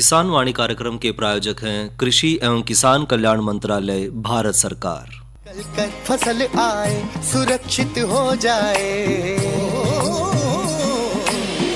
किसान वाणी कार्यक्रम के प्रायोजक हैं कृषि एवं किसान कल्याण मंत्रालय, भारत सरकार। कल कर फसल आए, सुरक्षित हो जाए,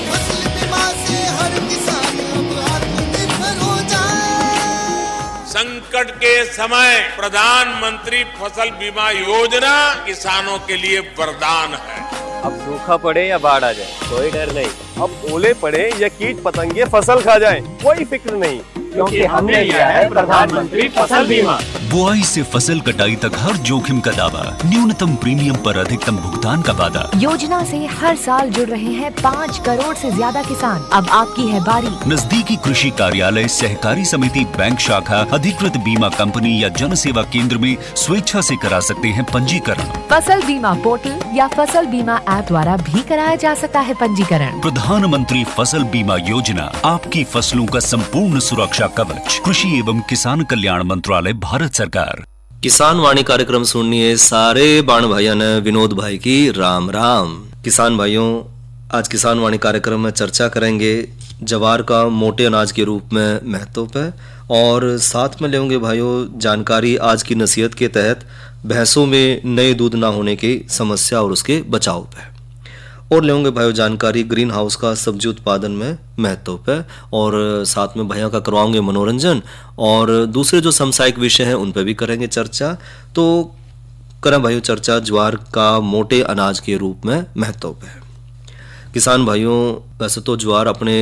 फसल बीमा से हर किसान अब आत्मनिर्भर हो जाए। संकट के समय प्रधानमंत्री फसल बीमा योजना किसानों के लिए वरदान है। अब सूखा पड़े या बाढ़ आ जाए कोई डर नहीं, अब ओले पड़े या कीट पतंगे फसल खा जाए कोई फिक्र नहीं, क्योंकि हमने लिया है प्रधानमंत्री फसल बीमा। बुआई से फसल कटाई तक हर जोखिम का दावा, न्यूनतम प्रीमियम पर अधिकतम भुगतान का वादा। योजना से हर साल जुड़ रहे हैं 5 करोड़ से ज्यादा किसान। अब आपकी है बारी। नजदीकी कृषि कार्यालय, सहकारी समिति, बैंक शाखा, अधिकृत बीमा कंपनी या जन सेवा केंद्र में स्वेच्छा से करा सकते हैं पंजीकरण। फसल बीमा पोर्टल या फसल बीमा ऐप द्वारा भी कराया जा सकता है पंजीकरण। प्रधानमंत्री फसल बीमा योजना, आपकी फसलों का संपूर्ण सुरक्षा कवच। कृषि एवं किसान कल्याण मंत्रालय, भारत सरकार। किसान वाणी कार्यक्रम सुनिए सारे बाण भाइयों ने विनोद भाई की राम राम। किसान भाइयों, आज किसान वाणी कार्यक्रम में चर्चा करेंगे ज्वार का मोटे अनाज के रूप में महत्व पे, और साथ में लेंगे भाइयों जानकारी आज की नसीहत के तहत भैंसों में नए दूध ना होने की समस्या और उसके बचाव पे, और लेंगे भाइयों जानकारी ग्रीन हाउस का सब्जी उत्पादन में महत्व पे, और साथ में भैया का करवाओगे मनोरंजन, और दूसरे जो समसायिक विषय हैं उन पे भी करेंगे चर्चा। तो करें भाइयों चर्चा ज्वार का मोटे अनाज के रूप में महत्व पे। किसान भाइयों, वैसे तो ज्वार अपने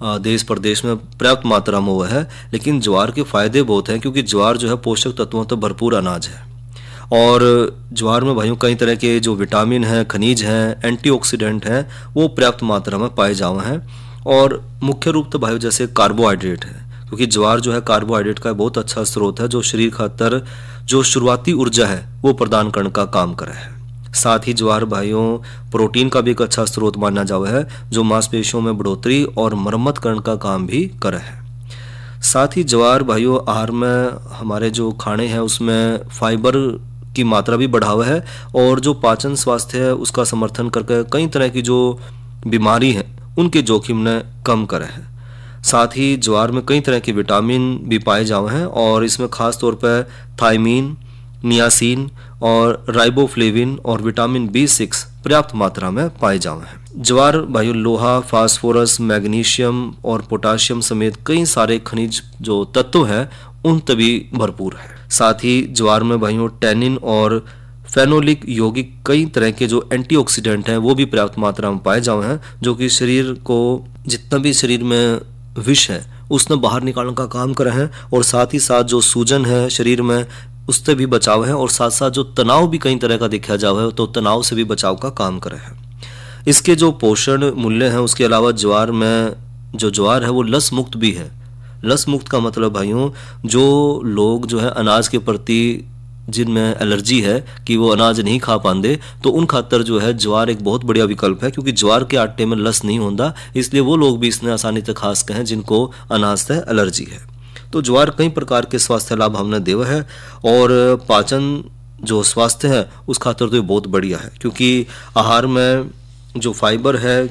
देश प्रदेश में पर्याप्त मात्रा में हुआ है, लेकिन ज्वार के फायदे बहुत हैं, क्योंकि ज्वार जो है पोषक तत्वों तो भरपूर अनाज है, और ज्वार में भाइयों कई तरह के जो विटामिन हैं, खनिज हैं, एंटीऑक्सीडेंट हैं, वो पर्याप्त मात्रा में पाए जाए हैं। और मुख्य रूप तो भाइयों जैसे कार्बोहाइड्रेट है, क्योंकि ज्वार जो है कार्बोहाइड्रेट का बहुत अच्छा स्रोत है, जो शरीर खातर जो शुरुआती ऊर्जा है वो प्रदान करने का काम करे है। साथ ही ज्वार भाइयों प्रोटीन का भी एक अच्छा स्रोत माना जावा है, जो मांसपेशियों में बढ़ोतरी और मरम्मत करने का काम भी करे है। साथ ही ज्वार भाइयों आहार में हमारे जो खाने हैं उसमें फाइबर की मात्रा भी बढ़ावा है, और जो पाचन स्वास्थ्य है उसका समर्थन करके कई तरह की जो बीमारी है उनके जोखिम ने कम करे है। साथ ही ज्वार में कई तरह के विटामिन भी पाए जाए हैं, और इसमें खास तौर पर थायमीन, नियासिन और राइबोफ्लेविन और विटामिन B6 पर्याप्त मात्रा में पाए जाए हैं। ज्वार भाइयों लोहा, फास्फोरस, मैग्नीशियम और पोटाशियम समेत कई सारे खनिज जो तत्व हैं उन तभी भरपूर है। साथ ही ज्वार में भाइयों टैनिन और फेनोलिक यौगिक कई तरह के जो एंटीऑक्सीडेंट हैं वो भी पर्याप्त मात्रा में पाए जाए हैं, जो कि शरीर को जितना भी शरीर में विष है उसने बाहर निकालने का काम करे हैं, और साथ ही साथ जो सूजन है शरीर में उससे भी बचाव है, और साथ साथ जो तनाव भी कई तरह का देखा जावा है तो तनाव से भी बचाव का काम करे है। इसके जो पोषण मूल्य हैं उसके अलावा ज्वार में जो ज्वार है वो लस मुक्त भी है। लस मुक्त का मतलब भाइयों जो लोग जो है अनाज के प्रति जिनमें एलर्जी है कि वो अनाज नहीं खा पाते, तो उन खातर जो है ज्वार एक बहुत बढ़िया विकल्प है, क्योंकि ज्वार के आटे में लस नहीं होता, इसलिए वो लोग भी इसने आसानी से खा सकते हैं जिनको अनाज से एलर्जी है। तो ज्वार कई प्रकार के स्वास्थ्य लाभ हमने देवा है, और पाचन जो स्वास्थ्य है उस खातर तो ये बहुत बढ़िया है, क्योंकि आहार में जो फाइबर है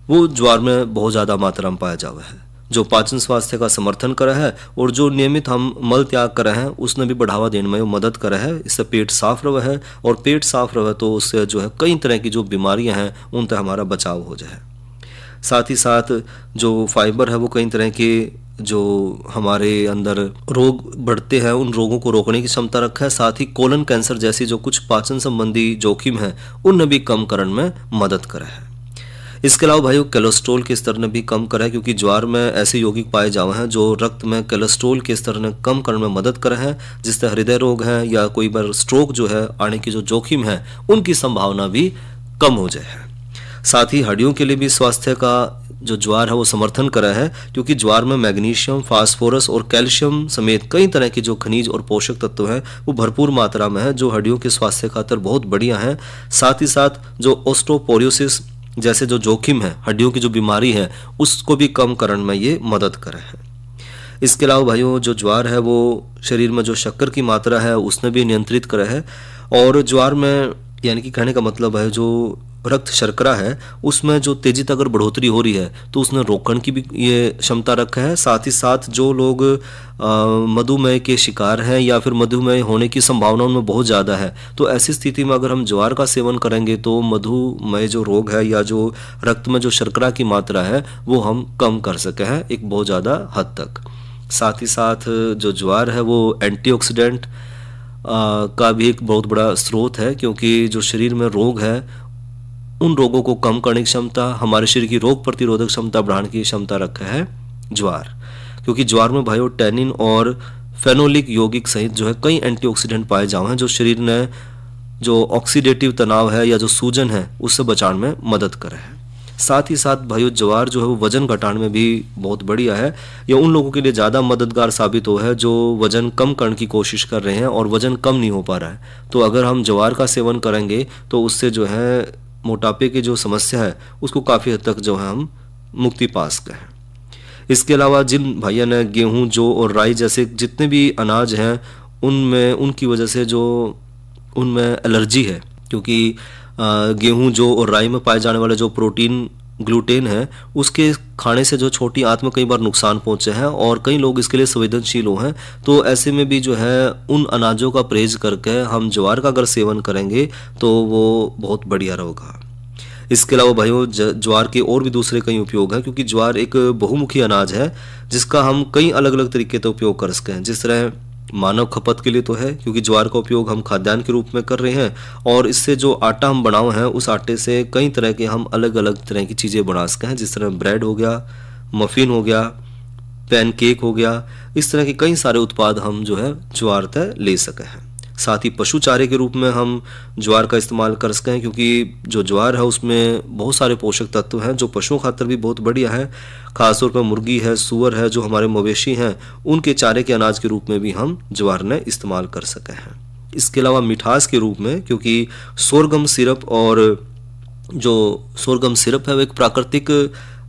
वो ज्वार में बहुत ज़्यादा मात्रा में पाया जावा है, जो पाचन स्वास्थ्य का समर्थन करे है, और जो नियमित हम मल त्याग करे हैं उसने भी बढ़ावा देने में मदद करे है। इससे पेट साफ रहे है, और पेट साफ रहे तो उससे जो है कई तरह की जो बीमारियां हैं उन तक हमारा बचाव हो जाए। साथ ही साथ जो फाइबर है वो कई तरह के जो हमारे अंदर रोग बढ़ते हैं उन रोगों को रोकने की क्षमता रखा है। साथ ही कोलन कैंसर जैसी जो कुछ पाचन संबंधी जोखिम है उनने भी कम करने में मदद करा है। इसके अलावा भाइयों कोलेस्ट्रॉल के स्तर ने भी कम करा है, क्योंकि ज्वार में ऐसे यौगिक पाए जाए हैं जो रक्त में कोलेस्ट्रॉल के स्तर ने कम करने में मदद करे हैं, जिससे हृदय रोग है या कोई बार स्ट्रोक जो है आने की जो जोखिम है उनकी संभावना भी कम हो जाए। साथ ही हड्डियों के लिए भी स्वास्थ्य का जो ज्वार है वो समर्थन करा है, क्योंकि ज्वार में मैग्नीशियम, फास्फोरस और कैल्शियम समेत कई तरह के जो खनिज और पोषक तत्व हैं वो भरपूर मात्रा में है, जो हड्डियों के स्वास्थ्य खातर बहुत बढ़िया है। साथ ही साथ जो ऑस्टियोपोरोसिस जैसे जो जोखिम है, हड्डियों की जो बीमारी है उसको भी कम करने में ये मदद करे है। इसके अलावा भाइयों जो ज्वार है वो शरीर में जो शक्कर की मात्रा है उसने भी नियंत्रित करा है, और ज्वार में यानी कि कहने का मतलब है जो रक्त शर्करा है उसमें जो तेजी अगर बढ़ोतरी हो रही है तो उसने रोकने की भी ये क्षमता रखा है। साथ ही साथ जो लोग मधुमेह के शिकार हैं या फिर मधुमेह होने की संभावना उनमें बहुत ज़्यादा है, तो ऐसी स्थिति में अगर हम ज्वार का सेवन करेंगे तो मधुमेह जो रोग है या जो रक्त में जो शर्करा की मात्रा है वो हम कम कर सके हैं एक बहुत ज़्यादा हद तक। साथ ही साथ जो ज्वार है वो एंटीऑक्सीडेंट का भी एक बहुत बड़ा स्रोत है, क्योंकि जो शरीर में रोग है उन रोगों को कम करने की क्षमता, हमारे शरीर की रोग प्रतिरोधक क्षमता बढ़ाने की क्षमता रखा है ज्वार। क्योंकि ज्वार में भाइयों टैनिन और फेनोलिक यौगिक सहित जो है कई एंटीऑक्सीडेंट पाए जाए हैं जो शरीर ने जो ऑक्सीडेटिव तनाव है या जो सूजन है उससे बचाने में मदद करे है। साथ ही साथ भाइयों ज्वार जो है वो वजन घटाने में भी बहुत बढ़िया है। यह उन लोगों के लिए ज़्यादा मददगार साबित हो है जो वजन कम करने की कोशिश कर रहे हैं और वजन कम नहीं हो पा रहा है। तो अगर हम ज्वार का सेवन करेंगे तो उससे जो है मोटापे की जो समस्या है उसको काफ़ी हद तक जो है हम मुक्ति पा सकते हैं। इसके अलावा जिन भाइयों ने गेहूं, जौ और राई जैसे जितने भी अनाज हैं उनमें उनकी वजह से जो उनमें एलर्जी है, क्योंकि गेहूं, जौ और राई में पाए जाने वाले जो प्रोटीन ग्लूटेन है उसके खाने से जो छोटी आंत में कई बार नुकसान पहुंचे हैं और कई लोग इसके लिए संवेदनशील हो हैं। तो ऐसे में भी जो है उन अनाजों का परहेज करके हम ज्वार का अगर सेवन करेंगे तो वो बहुत बढ़िया रहेगा। इसके अलावा भाइयों ज्वार के और भी दूसरे कई उपयोग हैं, क्योंकि ज्वार एक बहुमुखी अनाज है जिसका हम कई अलग अलग तरीके से उपयोग कर सकते हैं। जिस तरह मानव खपत के लिए तो है, क्योंकि ज्वार का उपयोग हम खाद्यान्न के रूप में कर रहे हैं और इससे जो आटा हम बनाए हैं उस आटे से कई तरह के हम अलग अलग तरह की चीज़ें बना सकते हैं। जिस तरह ब्रेड हो गया, मफिन हो गया, पैनकेक हो गया, इस तरह के कई सारे उत्पाद हम जो है ज्वार तय ले सके हैं। साथ ही पशु चारे के रूप में हम ज्वार का इस्तेमाल कर सकते हैं, क्योंकि जो ज्वार है उसमें बहुत सारे पोषक तत्व हैं जो पशुओं खातर भी बहुत बढ़िया है। खासतौर पर मुर्गी है, सुअर है, जो हमारे मवेशी हैं उनके चारे के अनाज के रूप में भी हम ज्वार ने इस्तेमाल कर सके हैं। इसके अलावा मिठास के रूप में, क्योंकि सोरगम सिरप और जो सोरगम सिरप है वो एक प्राकृतिक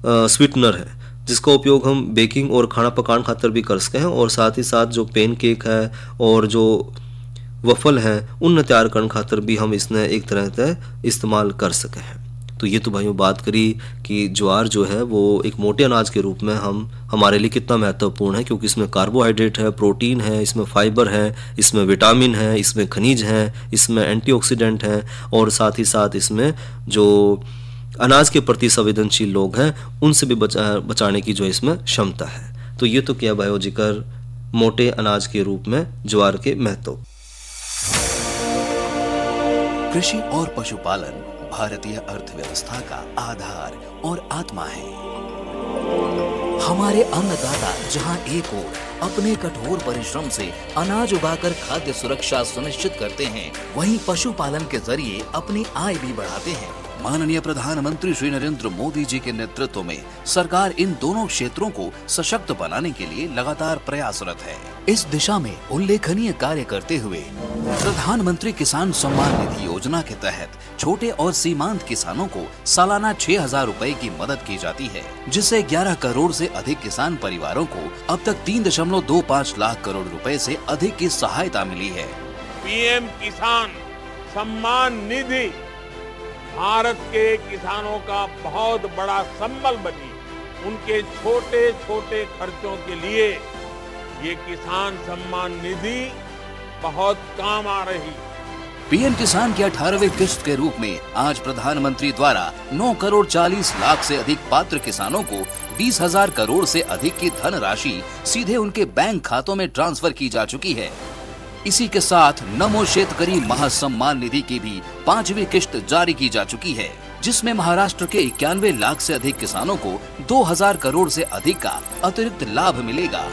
स्वीटनर है जिसका उपयोग हम बेकिंग और खाना पकाने खातर भी कर सकते हैं। और साथ ही साथ जो पेन केक है और जो वफल हैं उन तैयार करने खातर भी हम इसने एक तरह से इस्तेमाल कर सके हैं। तो ये तो भाइयों बात करी कि ज्वार जो है वो एक मोटे अनाज के रूप में हमारे लिए कितना महत्वपूर्ण है, क्योंकि इसमें कार्बोहाइड्रेट है, प्रोटीन है, इसमें फाइबर है, इसमें विटामिन है, इसमें खनिज है, इसमें एंटीऑक्सीडेंट है और साथ ही साथ इसमें जो अनाज के प्रति संवेदनशील लोग हैं उनसे भी बचाने की जो इसमें क्षमता है। तो ये तो क्या भाइयों जिक्र मोटे अनाज के रूप में ज्वार के महत्व। कृषि और पशुपालन भारतीय अर्थव्यवस्था का आधार और आत्मा है। हमारे अन्नदाता जहां एक ओर अपने कठोर परिश्रम से अनाज उगाकर खाद्य सुरक्षा सुनिश्चित करते हैं, वहीं पशुपालन के जरिए अपनी आय भी बढ़ाते हैं। माननीय प्रधानमंत्री श्री नरेंद्र मोदी जी के नेतृत्व में सरकार इन दोनों क्षेत्रों को सशक्त बनाने के लिए लगातार प्रयासरत है। इस दिशा में उल्लेखनीय कार्य करते हुए प्रधानमंत्री किसान सम्मान निधि योजना के तहत छोटे और सीमांत किसानों को सालाना 6,000 रुपए की मदद की जाती है, जिससे 11 करोड़ से अधिक किसान परिवारों को अब तक 3.25 लाख करोड़ रुपए से अधिक की सहायता मिली है। पीएम किसान सम्मान निधि भारत के किसानों का बहुत बड़ा संबल बनी। उनके छोटे छोटे खर्चों के लिए ये किसान सम्मान निधि बहुत काम आ रही। पीएम किसान की 18वीं किस्त के रूप में आज प्रधानमंत्री द्वारा 9 करोड़ 40 लाख से अधिक पात्र किसानों को 20,000 करोड़ से अधिक की धनराशि सीधे उनके बैंक खातों में ट्रांसफर की जा चुकी है। इसी के साथ नमो शेतकरी महासम्मान निधि की भी 5वीं किस्त जारी की जा चुकी है, जिसमें महाराष्ट्र के 91 लाख से अधिक किसानों को 2,000 करोड़ से अधिक का अतिरिक्त लाभ मिलेगा।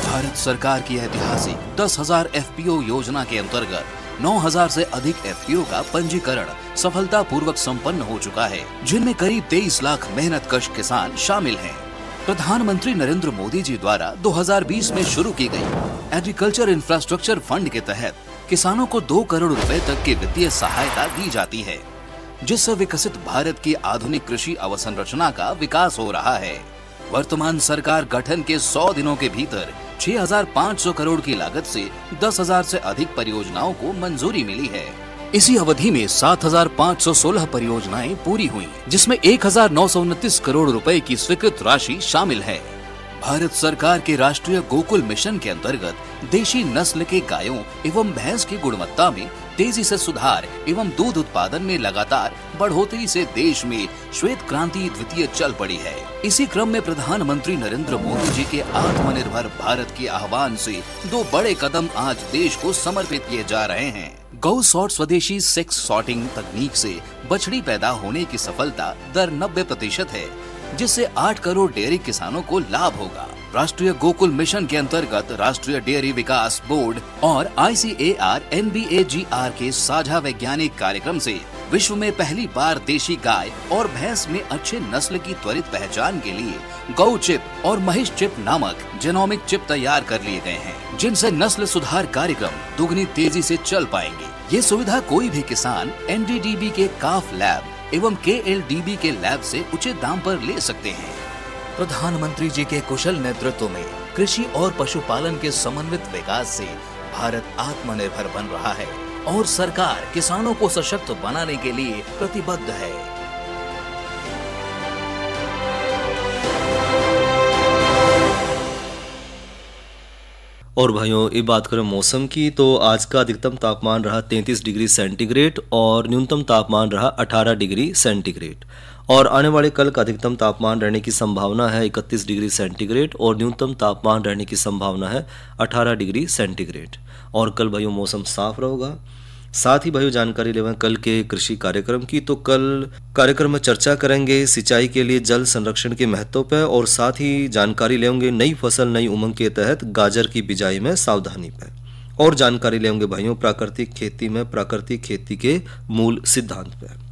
भारत सरकार की ऐतिहासिक 10,000 FPO योजना के अंतर्गत 9,000 से अधिक FPO का पंजीकरण सफलतापूर्वक संपन्न हो चुका है, जिनमें करीब 23 लाख मेहनतकश किसान शामिल हैं। प्रधानमंत्री नरेंद्र मोदी जी द्वारा 2020 में शुरू की गई एग्रीकल्चर इंफ्रास्ट्रक्चर फंड के तहत किसानों को 2 करोड़ रुपए तक की वित्तीय सहायता दी जाती है, जिससे विकसित भारत की आधुनिक कृषि अवसंरचना का विकास हो रहा है। वर्तमान सरकार गठन के 100 दिनों के भीतर 6,500 करोड़ की लागत से 10,000 से अधिक परियोजनाओं को मंजूरी मिली है। इसी अवधि में 7,516 परियोजनाएं पूरी हुई, जिसमें 1,929 करोड़ रुपए की स्वीकृत राशि शामिल है। भारत सरकार के राष्ट्रीय गोकुल मिशन के अंतर्गत देशी नस्ल के गायों एवं भैंस की गुणवत्ता में तेजी से सुधार एवं दूध उत्पादन में लगातार बढ़ोतरी से देश में श्वेत क्रांति द्वितीय चल पड़ी है। इसी क्रम में प्रधानमंत्री नरेंद्र मोदी जी के आत्मनिर्भर भारत के आह्वान से 2 बड़े कदम आज देश को समर्पित किए जा रहे हैं। गौ सॉर्ट स्वदेशी सेक्स सॉर्टिंग तकनीक से बछड़ी पैदा होने की सफलता दर 90% है, जिससे 8 करोड़ डेयरी किसानों को लाभ होगा। राष्ट्रीय गोकुल मिशन के अंतर्गत राष्ट्रीय डेयरी विकास बोर्ड और ICAR NBAGR के साझा वैज्ञानिक कार्यक्रम से विश्व में पहली बार देशी गाय और भैंस में अच्छे नस्ल की त्वरित पहचान के लिए गौ चिप और महिष चिप नामक जेनोमिक चिप तैयार कर लिए गए हैं, जिनसे नस्ल सुधार कार्यक्रम दुगनी तेजी से चल पाएंगे। ये सुविधा कोई भी किसान NDDB के काफ लैब एवं KLDB के लैब से उचित दाम पर ले सकते हैं। प्रधानमंत्री जी के कुशल नेतृत्व में कृषि और पशुपालन के समन्वित विकास से भारत आत्मनिर्भर बन रहा है और सरकार किसानों को सशक्त बनाने के लिए प्रतिबद्ध है। और भाइयों, ये बात करें मौसम की तो आज का अधिकतम तापमान रहा 33 डिग्री सेंटीग्रेड और न्यूनतम तापमान रहा 18 डिग्री सेंटीग्रेड। और आने वाले कल का अधिकतम तापमान रहने की संभावना है 31 डिग्री सेंटीग्रेड और न्यूनतम तापमान रहने की संभावना है 18 डिग्री सेंटीग्रेड। और कल भाइयों मौसम साफ रहेगा। साथ ही भाइयों जानकारी लेवें कल के कृषि कार्यक्रम की, तो कल कार्यक्रम में चर्चा करेंगे सिंचाई के लिए जल संरक्षण के महत्व पर और साथ ही जानकारी लेंगे नई फसल नई उमंग के तहत गाजर की बिजाई में सावधानी पर और जानकारी लेंगे भाइयों प्राकृतिक खेती में प्राकृतिक खेती के मूल सिद्धांत पर।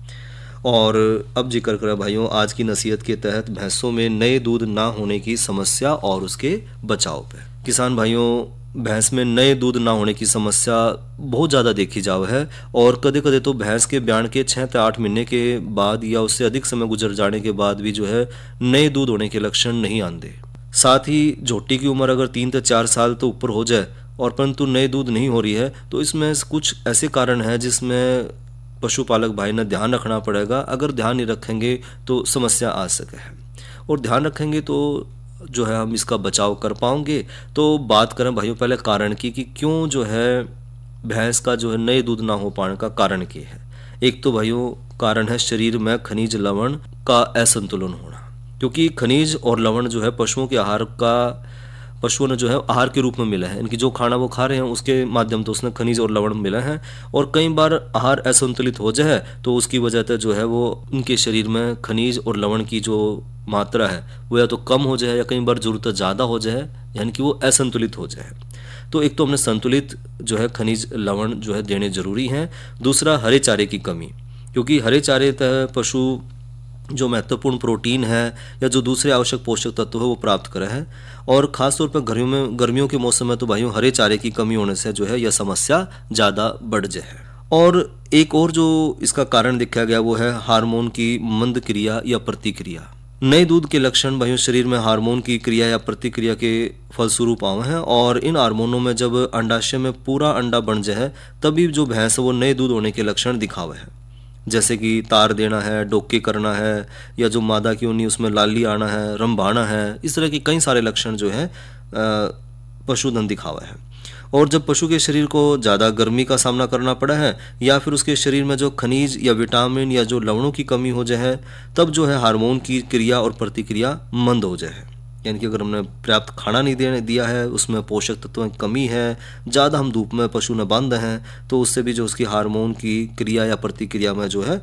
और अब जिक्र करें भाइयों आज की नसीहत के तहत भैंसों में नए दूध ना होने की समस्या और उसके बचाव पर। किसान भाइयों भैंस में नए दूध ना होने की समस्या बहुत ज़्यादा देखी जाव है और कदे कदे तो भैंस के ब्याण के 6 से 8 महीने के बाद या उससे अधिक समय गुजर जाने के बाद भी जो है नए दूध होने के लक्षण नहीं आते। साथ ही झोटी की उम्र अगर 3 से 4 साल तो ऊपर हो जाए और परंतु नए दूध नहीं हो रही है तो इसमें कुछ ऐसे कारण हैं जिसमें पशुपालक भाई ने ध्यान रखना पड़ेगा। अगर ध्यान नहीं रखेंगे तो समस्या आ सके है और ध्यान रखेंगे तो जो है हम इसका बचाव कर पाएंगे। तो बात करें भाइयों पहले कारण की कि क्यों जो है भैंस का जो है नए दूध ना हो पाने का कारण क्या है। एक तो भाइयों कारण है शरीर में खनिज लवण का असंतुलन होना, क्योंकि खनिज और लवण जो है पशुओं के आहार का पशुओं ने जो है आहार के रूप में मिला है। इनकी जो खाना वो खा रहे हैं उसके माध्यम से उसने खनिज और लवण मिले हैं और कई बार आहार असंतुलित हो जाए तो उसकी वजह से जो है वो उनके शरीर में खनिज और लवण की जो मात्रा है वो या तो कम हो जाए या कई बार जरूरत ज़्यादा हो जाए, यानी कि वो असंतुलित हो जाए। तो एक तो हमने संतुलित जो है खनिज लवण जो है देने जरूरी हैं। दूसरा हरे चारे की कमी, क्योंकि हरे चारे तक पशु जो महत्वपूर्ण प्रोटीन है या जो दूसरे आवश्यक पोषक तत्व है वो प्राप्त करे है। और ख़ासतौर पर गर्मियों के मौसम में तो भाइयों हरे चारे की कमी होने से जो है यह समस्या ज़्यादा बढ़ जाए। और एक और जो इसका कारण देखा गया वो है हार्मोन की मंद क्रिया या प्रतिक्रिया। नए दूध के लक्षण भाइयों शरीर में हार्मोन की क्रिया या प्रतिक्रिया के फलस्वरूप आवे हैं और इन हार्मोनों में जब अंडाशय में पूरा अंडा बन जाए तभी जो भैंस है वो नए दूध होने के लक्षण दिखावे है, जैसे कि तार देना है, डोके करना है या जो मादा की उन्नी उसमें लाली आना है, रंभाना है। इस तरह के कई सारे लक्षण जो है पशुधन दिखावा है। और जब पशु के शरीर को ज़्यादा गर्मी का सामना करना पड़ा है या फिर उसके शरीर में जो खनिज या विटामिन या जो लवणों की कमी हो जाए तब जो है हार्मोन की क्रिया और प्रतिक्रिया मंद हो जाए। यानी कि अगर हमने पर्याप्त खाना नहीं दिया है, उसमें पोषक तत्वों की कमी है, ज़्यादा हम धूप में पशु न बांध हैं तो उससे भी जो उसकी हार्मोन की क्रिया या प्रतिक्रिया में जो है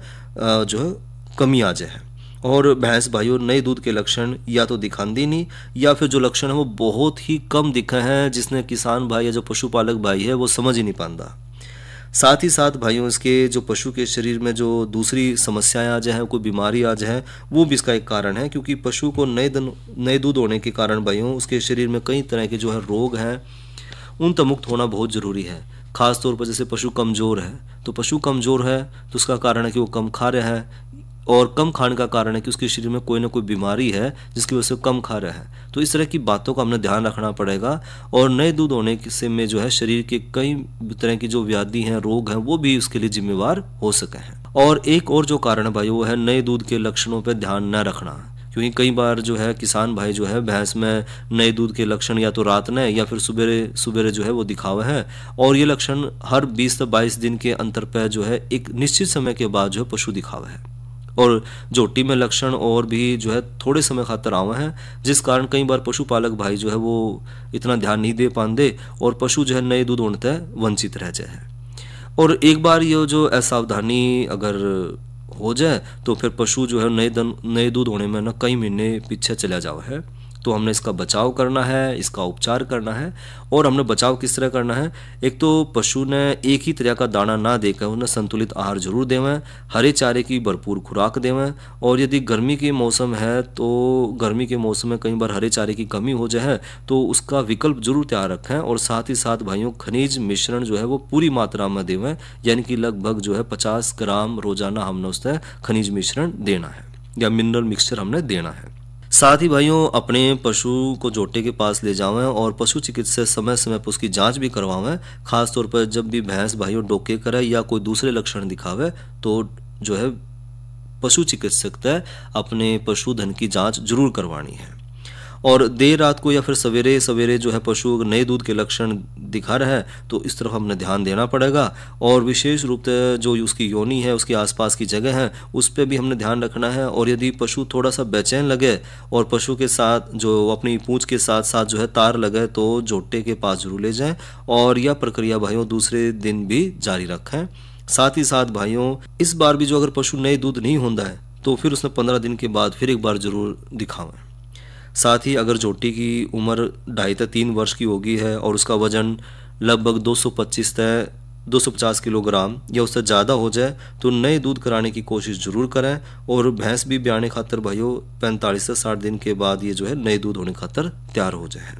कमी आ जाए। और भैंस भाइयों नए दूध के लक्षण या तो दिखाती नहीं या फिर जो लक्षण है वो बहुत ही कम दिखे हैं, जिसने किसान भाई या जो पशुपालक भाई है वो समझ ही नहीं पाता। साथ ही साथ भाइयों इसके जो पशु के शरीर में जो दूसरी समस्याएं आ जाए, कोई बीमारी आ जाए, वो भी इसका एक कारण है। क्योंकि पशु को नए दूध होने के कारण भाइयों उसके शरीर में कई तरह के जो है रोग हैं उन तक मुक्त होना बहुत ज़रूरी है। ख़ास तौर पर जैसे पशु कमज़ोर है तो पशु कमज़ोर है तो उसका कारण है कि वो कम खा रहा है और कम खाने का कारण है कि उसके शरीर में कोई ना कोई बीमारी है जिसकी वजह से कम खा रहा है। तो इस तरह की बातों का हमने ध्यान रखना पड़ेगा। और नए दूध होने से में जो है शरीर के कई तरह की जो व्याधि हैं, रोग हैं, वो भी उसके लिए जिम्मेवार हो सके हैं। और एक और जो कारण है भाई वो है नए दूध के लक्षणों पर ध्यान न रखना, क्योंकि कई बार जो है किसान भाई जो है भैंस में नए दूध के लक्षण या तो रात में या फिर सुबेरे सुबेरे जो है वो दिखावे हैं, और ये लक्षण हर 20 से 22 दिन के अंतर पर जो है एक निश्चित समय के बाद जो है पशु दिखावे है। और जोटी में लक्षण और भी जो है थोड़े समय खातर आवे हैं, जिस कारण कई बार पशुपालक भाई जो है वो इतना ध्यान नहीं दे पाते और पशु जो है नए दूध होने तक वंचित रह जाए। और एक बार ये जो असावधानी अगर हो जाए तो फिर पशु जो है नए दूध होने में ना कई महीने पीछे चला जाओ है। तो हमने इसका बचाव करना है, इसका उपचार करना है। और हमने बचाव किस तरह करना है, एक तो पशु ने एक ही तरह का दाना ना देकर उन्हें संतुलित आहार जरूर देवें, हरे चारे की भरपूर खुराक देवें। और यदि गर्मी के मौसम है तो गर्मी के मौसम में कई बार हरे चारे की कमी हो जाए तो उसका विकल्प जरूर तैयार रखें। और साथ ही साथ भाइयों खनिज मिश्रण जो है वो पूरी मात्रा में देवें, यानी कि लगभग जो है 50 ग्राम रोजाना हमने उससे खनिज मिश्रण देना है या मिनरल मिक्सचर हमने देना है। साथ ही भाइयों अपने पशु को जोटे के पास ले जावें और पशु चिकित्सक समय समय पर उसकी जांच भी करवावें। खास तौर पर जब भी भैंस भाइयों डोके करे या कोई दूसरे लक्षण दिखावे तो जो है पशु चिकित्सक तय अपने पशुधन की जांच जरूर करवानी है। और देर रात को या फिर सवेरे सवेरे जो है पशु नए दूध के लक्षण दिखा रहा है तो इस तरफ हमने ध्यान देना पड़ेगा। और विशेष रूप से जो उसकी योनि है, उसके आसपास की जगह है, उस पर भी हमने ध्यान रखना है। और यदि पशु थोड़ा सा बेचैन लगे और पशु के साथ जो अपनी पूंछ के साथ साथ जो है तार लगे तो जोटे के पास जरूर ले जाएं। और यह प्रक्रिया भाइयों दूसरे दिन भी जारी रखें। साथ ही साथ भाइयों इस बार भी जो अगर पशु नए दूध नहीं होता है तो फिर उसने 15 दिन के बाद फिर एक बार जरूर दिखावें। साथ ही अगर जोटी की उम्र 2.5 से 3 वर्ष की होगी है और उसका वजन लगभग 225 से 250 किलोग्राम या उससे ज़्यादा हो जाए तो नए दूध कराने की कोशिश जरूर करें। और भैंस भी ब्याने खातर भाइयों 45 से 60 दिन के बाद ये जो है नए दूध होने खातर तैयार हो जाए।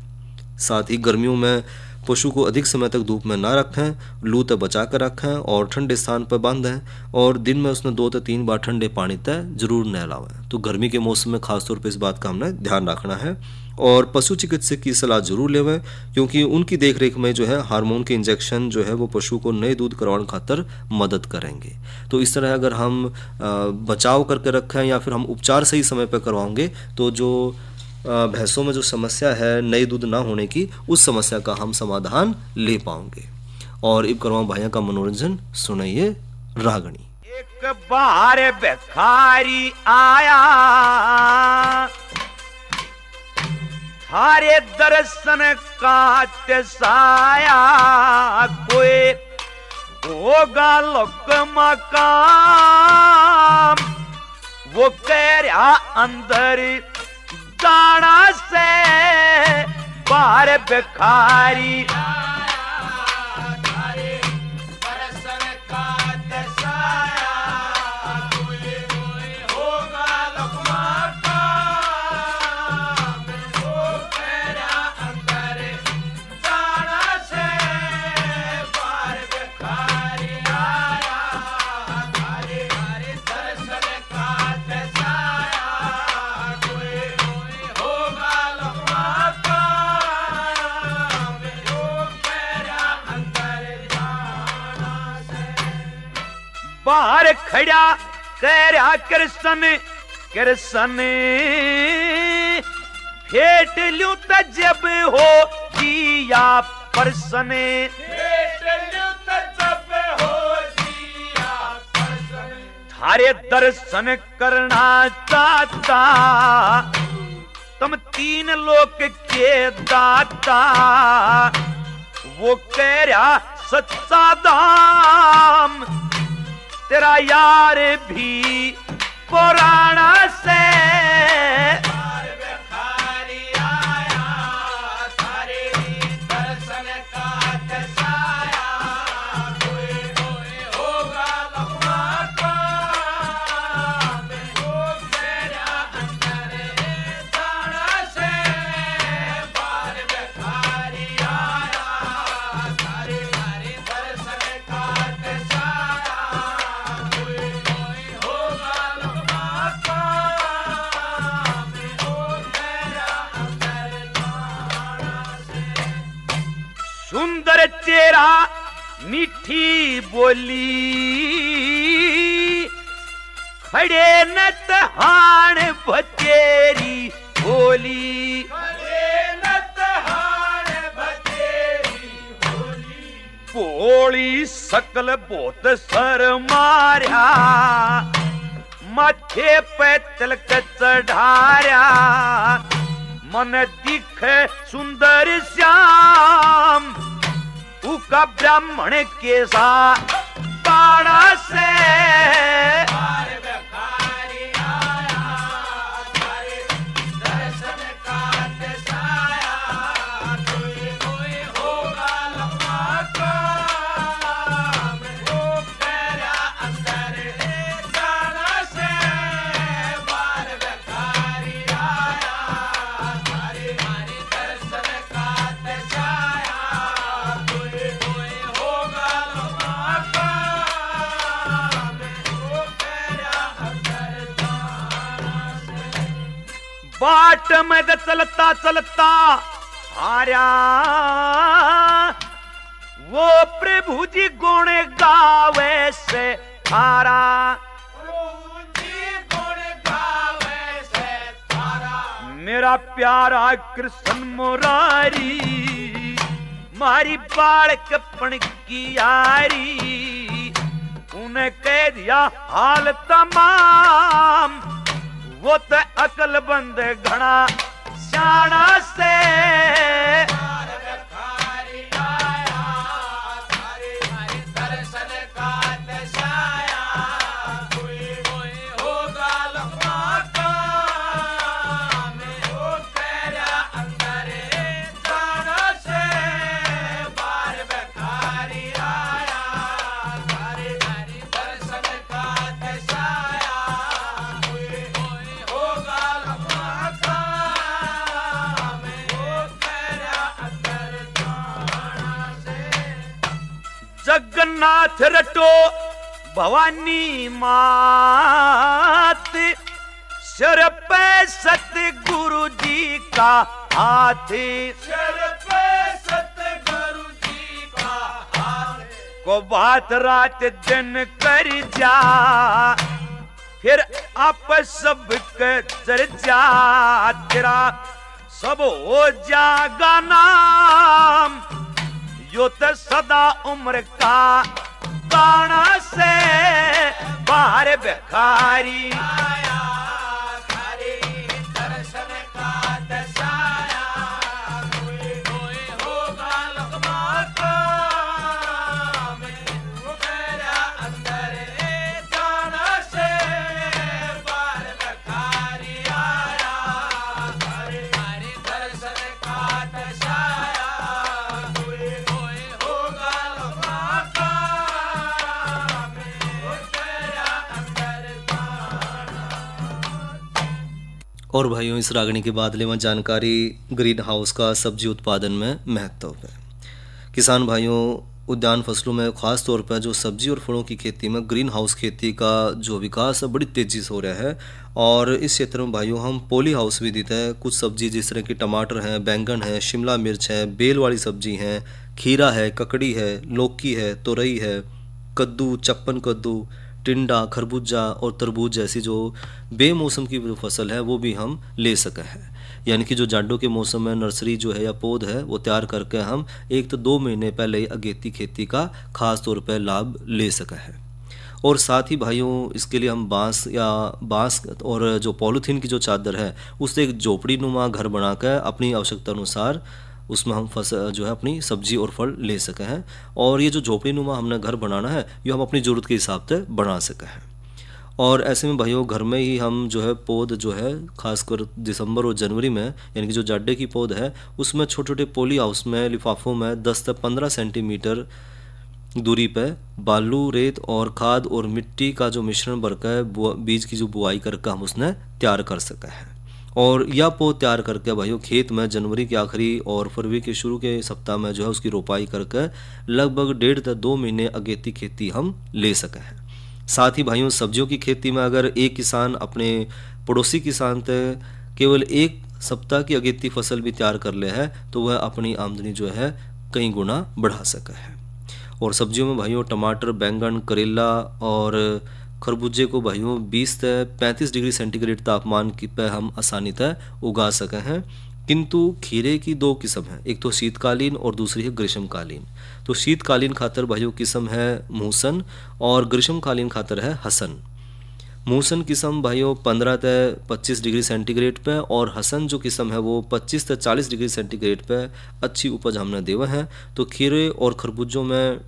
साथ ही गर्मियों में पशु को अधिक समय तक धूप में ना रखें, लू तक बचा कर रखें और ठंडे स्थान पर बांधें। और दिन में उसने 2 से 3 बार ठंडे पानी तय जरूर नहलावें। तो गर्मी के मौसम में खासतौर पर इस बात का हमने ध्यान रखना है। और पशु चिकित्सक की सलाह जरूर लेवें, क्योंकि उनकी देखरेख में जो है हार्मोन के इंजेक्शन जो है वो पशु को नए दूध करवाने खातर मदद करेंगे। तो इस तरह अगर हम बचाव करके रखें या फिर हम उपचार सही समय पर करवाएंगे तो जो भैंसों में जो समस्या है नए दूध ना होने की, उस समस्या का हम समाधान ले पाएंगे। और इब करवाऊं भाइयों का मनोरंजन, सुनाइए रागणी। एक बार भिखारी आया थारे दर्शन का साया, कोई होगा लोक मकाम वो कह रहा अंदर जाना से बाहर भिखारी बाहर खड़ा कह रहा कृष्ण कृष्ण फेट लूं त जब हो जिया परसन, थारे दर्शन करना चाहता तुम 3 लोक के दाता, वो कह रहा सच्चा दाम तेरा यार भी पुराना से सुंदर चेहरा मीठी बोली, खड़े न तहान बचेरी बोली, भोली सकल बहुत सर मार्या, माथे पे तिलक चढ़ाया, मन दिखे सुंदर श्याम, उका ब्राह्मण के साथ पाड़ा से बाट में चलता चलता हारा, वो प्रभु जी गुण गावे से हारा, मेरा प्यारा कृष्ण मुरारी, मारी बालकपन की यारी, उन्हें कह दिया हाल तमाम, वो तो अकल बंद घना शाना से जगन्नाथ रटो भवानी मात, सिर पे सतगुरु जी का हाथ, सिर पे सतगुरु जी का हाथ, को बात रात दिन कर जा, फिर आप सबके चर्चा, तेरा सब हो जागा नाम, यो तो सदा उम्र का ताना से बाहर भिखारी आया, थारे दर्शन का दशाया, कोई होगा लकमा का, मैं मेरा अंदर जाना से बाहर भिखारी आया, थारे दर्शन का दशाया, और भाइयों, इस रागनी के बाद लेवा जानकारी ग्रीन हाउस का सब्जी उत्पादन में महत्व है। किसान भाइयों, उद्यान फसलों में खास तौर पर जो सब्जी और फलों की खेती में ग्रीन हाउस खेती का जो विकास है बड़ी तेजी से हो रहा है। और इस क्षेत्र में भाइयों हम पॉली हाउस भी देते हैं। कुछ सब्जी जिस तरह की टमाटर हैं, बैंगन है, शिमला मिर्च है, बेल वाली सब्जी हैं, खीरा है, ककड़ी है, लौकी है, तोरई है, कद्दू, चप्पन कद्दू, टिंडा, खरबूजा और तरबूज जैसी जो बेमौसम की जो फसल है वो भी हम ले सके हैं। यानी कि जो जाड़ों के मौसम में नर्सरी जो है या पौध है वो तैयार करके हम 1 से 2 महीने पहले ही अगेती खेती का खास तौर पर लाभ ले सके हैं। और साथ ही भाइयों, इसके लिए हम बांस और जो पॉलीथीन की जो चादर है उससे एक झोपड़ी नुमा घर बनाकर अपनी आवश्यकता अनुसार उसमें हम फसल जो है अपनी सब्जी और फल ले सके हैं। और ये जो झोपड़ी नुमा हमने घर बनाना है ये हम अपनी ज़रूरत के हिसाब से बना सके हैं। और ऐसे में भाइयों घर में ही हम जो है पौध जो है खासकर दिसंबर और जनवरी में यानी कि जो जाड़े की पौध है उसमें छोटे छोटे पॉली हाउस में लिफाफों में 10 से 15 सेंटीमीटर दूरी पर बालू, रेत और खाद और मिट्टी का जो मिश्रण भरकर बीज की जो बुआई करके हम उसने तैयार कर सके हैं। और यह पौध तैयार करके भाइयों खेत में जनवरी के आखिरी और फरवरी के शुरू के सप्ताह में जो है उसकी रोपाई करके लगभग 1.5 से 2 महीने अगेती खेती हम ले सके हैं। साथ ही भाइयों सब्जियों की खेती में अगर एक किसान अपने पड़ोसी किसान से केवल 1 सप्ताह की अगेती फसल भी तैयार कर ले है तो वह अपनी आमदनी जो है कई गुना बढ़ा सका है। और सब्जियों में भाइयों टमाटर, बैंगन, करेला और खरबूजे को भाइयों 20 से 35 डिग्री सेंटीग्रेड तापमान की पे हम आसानी से उगा सके हैं। किंतु खीरे की दो किस्म है, एक तो शीतकालीन और दूसरी है ग्रीष्मकालीन। तो शीतकालीन खातर भाइयों किस्म है मूसन और ग्रीष्मकालीन खातर है हसन। मूसन किस्म भाइयों 15 से 25 डिग्री सेंटीग्रेड पे और हसन जो किस्म है वो 25 से 40 डिग्री सेंटीग्रेड पे अच्छी उपज हमने देवे हैं। तो खीरे और खरबूजों में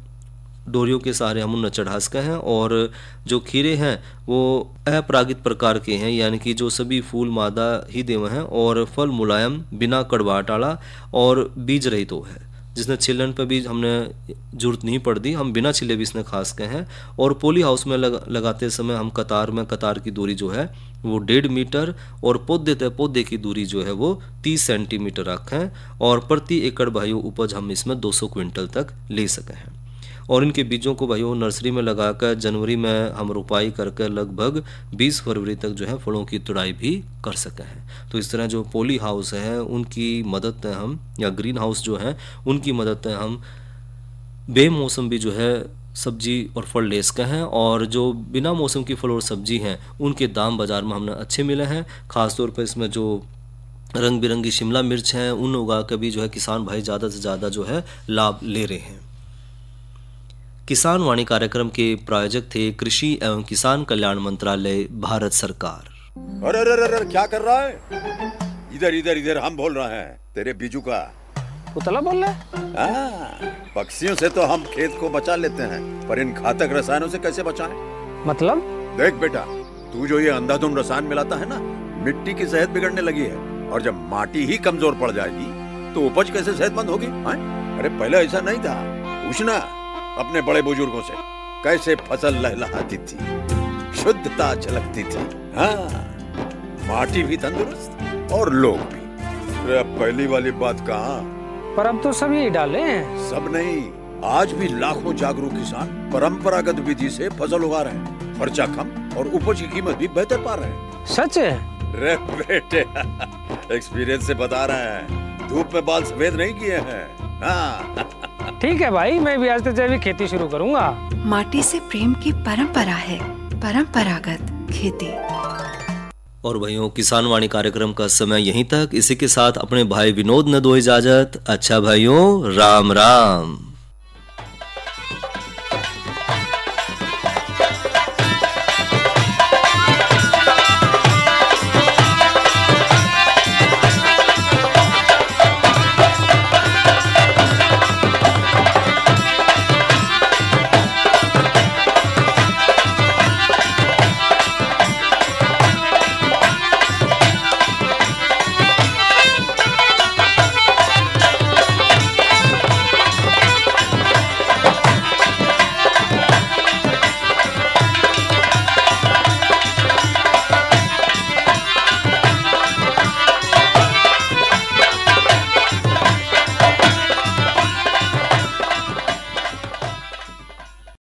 डोरियों के सहारे हम उन चढ़ा सके हैं। और जो खीरे हैं वो अपरागित प्रकार के हैं, यानी कि जो सभी फूल मादा ही देवे हैं और फल मुलायम, बिना कड़वाहट आला और बीज रहित हो है, जिसने छिलन पर भी हमने जरूरत नहीं पड़ती, हम बिना छिले भी इसने खा सके हैं। और पॉली हाउस में लगाते समय हम कतार की दूरी जो है वो 1.5 मीटर और पौधे की दूरी जो है वो 30 सेंटीमीटर रखें और प्रति एकड़ भाइयों उपज हम इसमें 200 क्विंटल तक ले सके हैं। और इनके बीजों को भाइयों नर्सरी में लगाकर जनवरी में हम रोपाई करके लगभग 20 फरवरी तक जो है फलों की तुड़ाई भी कर सके हैं। तो इस तरह जो पॉली हाउस है उनकी मदद से हम, या ग्रीन हाउस जो है उनकी मदद से हम बेमौसम भी जो है सब्जी और फल ले सके हैं। और जो बिना मौसम की फल और सब्जी हैं उनके दाम बाज़ार में हमने अच्छे मिले हैं। ख़ासतौर पर इसमें जो रंग बिरंगी शिमला मिर्च हैं उन उगा कर भी जो है किसान भाई ज़्यादा से ज़्यादा जो है लाभ ले रहे हैं। किसान वाणी कार्यक्रम के प्रायोजक थे कृषि एवं किसान कल्याण मंत्रालय, भारत सरकार। अरे अरे अरे क्या कर रहा है? इधर इधर इधर हम बोल रहे हैं तेरे बीजू का। पुतला बोल रहा है? पक्षियों से तो हम खेत को बचा लेते हैं, पर इन घातक रसायनों से कैसे बचाएं? मतलब? देख बेटा, तू जो ये अंधाधुंध रसायन मिलाता है ना, मिट्टी की सेहत बिगड़ने लगी है। और जब माटी ही कमजोर पड़ जाएगी तो उपज कैसे सेहतमंद होगी? अरे पहले ऐसा नहीं था, पूछना अपने बड़े बुजुर्गों से, कैसे फसल लहलहाती थी, शुद्धता झलकती थी। हाँ, माटी भी तंदुरुस्त और लोग भी। अरे पहली वाली बात कहाँ? पर अब तो सब यही डाले हैं। सब नहीं, आज भी लाखों जागरूक किसान परंपरागत विधि से फसल उगा रहे हैं। खर्चा कम और उपज की कीमत भी बेहतर पा रहे हैं। सच है? रे बेटे, एक्सपीरियंस से बता रहे हैं, धूप में बाल सफेद नहीं किए हैं। हाँ। ठीक है भाई, मैं भी आज से जैविक खेती शुरू करूंगा। माटी से प्रेम की परंपरा है, परंपरागत खेती। और भाइयों, किसान वाणी कार्यक्रम का समय यहीं तक। इसी के साथ अपने भाई विनोद ने दो इजाजत। अच्छा भाइयों, राम राम।